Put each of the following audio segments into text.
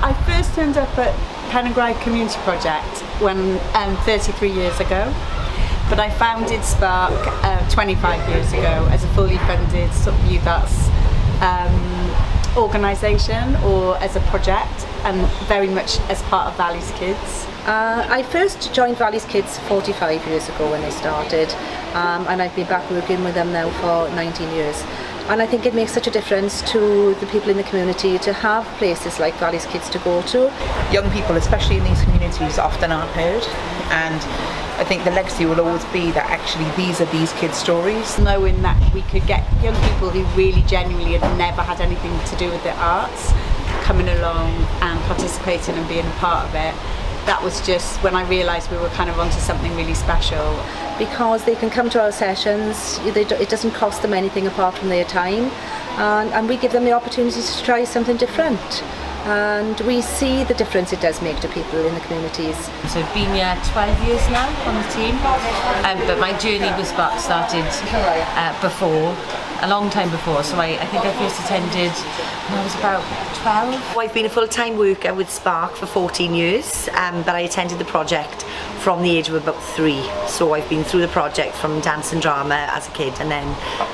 I first turned up at Penrhyn Community Project when 33 years ago, but I founded Sparc 25 years ago as a fully funded sort of youth arts organisation or as a project, and very much as part of Valleys Kids. I first joined Valleys Kids 45 years ago when they started, and I've been back working with them now for 19 years. And I think it makes such a difference to the people in the community to have places like Valleys Kids to go to. Young people, especially in these communities, often aren't heard, and I think the legacy will always be that actually these are these kids' stories. Knowing that we could get young people who really genuinely had never had anything to do with the arts coming along and participating and being a part of it, that was just when I realised we were kind of onto something really special. Because they can come to our sessions, it doesn't cost them anything apart from their time, and we give them the opportunity to try something different. And we see the difference it does make to people in the communities. So I've been here 12 years now on the team, but my journey with Sparc started before, a long time before. So I think I first attended when I was about 12. I've been a full-time worker with Sparc for 14 years, but I attended the project from the age of about 3. So I've been through the project from dance and drama as a kid, and then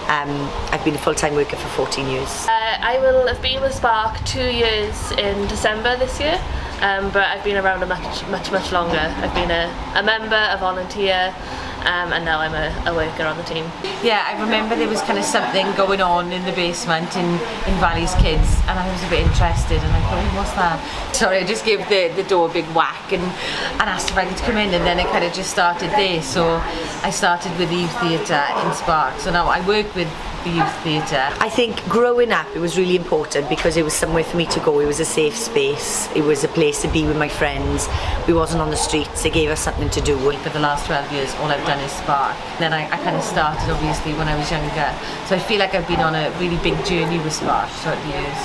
I've been a full-time worker for 14 years. I will have been with Sparc 2 years in December this year, but I've been around a much longer. I've been a member, a volunteer, and now I'm a worker on the team. Yeah, I remember there was kind of something going on in the basement in Valleys Kids, and I was a bit interested, and I thought, what's that? Sorry, I just gave the door a big whack and asked if I could come in, and then it kind of just started there. So I started with the youth theatre in Sparc, so now I work with the youth theatre. I think growing up it was really important because it was somewhere for me to go. It was a safe space, it was a place to be with my friends. We wasn't on the streets, it gave us something to do. For the last 12 years all I've done is Sparc. Then I kind of started obviously when I was younger, so I feel like I've been on a really big journey with Sparc throughout the years.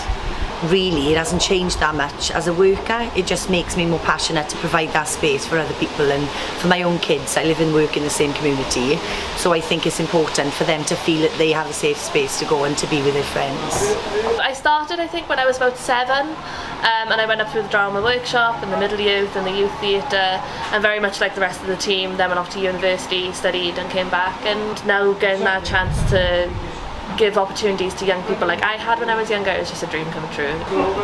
Really, it hasn't changed that much. As a worker, it just makes me more passionate to provide that space for other people, and for my own kids. I live and work in the same community, so I think it's important for them to feel that they have a safe space to go and to be with their friends. I started, I think, when I was about 7, and I went up through the drama workshop and the middle youth and the youth theatre, and very much like the rest of the team, then went off to university, studied and came back, and now getting that chance to give opportunities to young people like I had when I was younger. It was just a dream come true.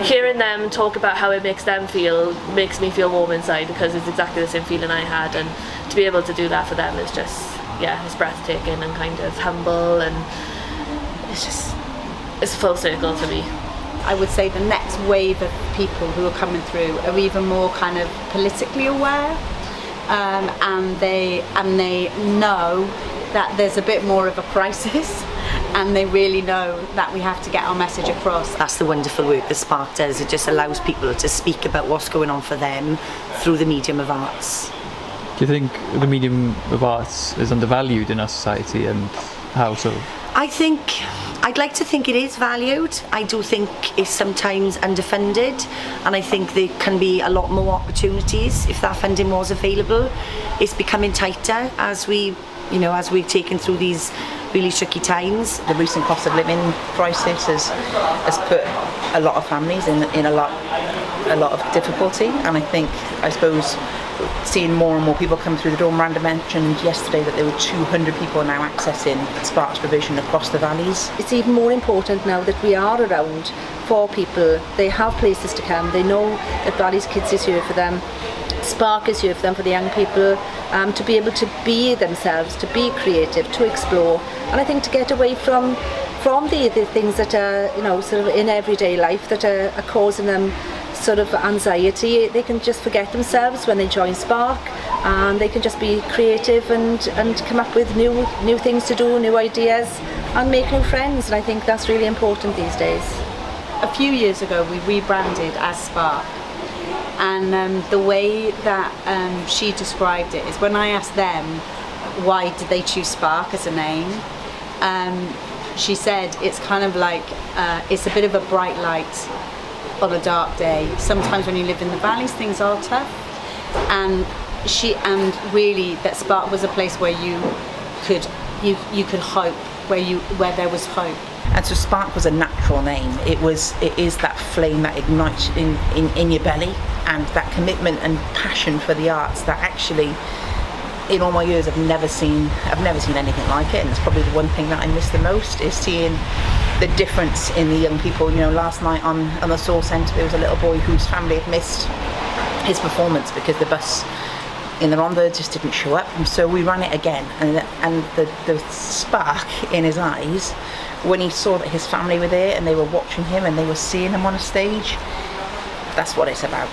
Hearing them talk about how it makes them feel makes me feel warm inside, because it's exactly the same feeling I had, and to be able to do that for them is just, yeah, it's breathtaking and kind of humble, and it's full circle to me. I would say the next wave of people who are coming through are even more kind of politically aware, and they know that there's a bit more of a crisis, and they really know that we have to get our message across. That's the wonderful work that Sparc does. It just allows people to speak about what's going on for them through the medium of arts. Do you think the medium of arts is undervalued in our society, and how so? I'd like to think it is valued. I do think it's sometimes underfunded, and I think there can be a lot more opportunities if that funding was available. It's becoming tighter as we've taken through these really tricky times. The recent cost of living crisis has put a lot of families in a lot of difficulty, and I suppose seeing more and more people come through the door. Miranda mentioned yesterday that there were 200 people now accessing Sparc's provision across the valleys. It's even more important now that we are around for people. They have places to come, they know that Valleys Kids is here for them, Sparc is here for them, for the young people, to be able to be themselves, to be creative, to explore, and I think to get away from the things that are, sort of in everyday life that are causing them sort of anxiety. They can just forget themselves when they join Sparc, and they can just be creative and come up with new things to do, new ideas, and make new friends, and I think that's really important these days. A few years ago we rebranded as Sparc, and the way that she described it is, when I asked them why did they choose Sparc as a name, she said it's kind of like it's a bit of a bright light on a dark day. Sometimes when you live in the valleys things are tough, and really that Sparc was a place where you could hope where there was hope. And so Sparc was a natural name. It is that flame that ignites in your belly, and that commitment and passion for the arts that actually, in all my years, I've never seen anything like it. And it's probably the one thing that I miss the most, is seeing the difference in the young people. You know, last night on the Soul Centre, there was a little boy whose family had missed his performance because the bus in the Ronda just didn't show up, and so we ran it again, and the spark in his eyes when he saw that his family were there and they were watching him and they were seeing him on a stage, that's what it's about.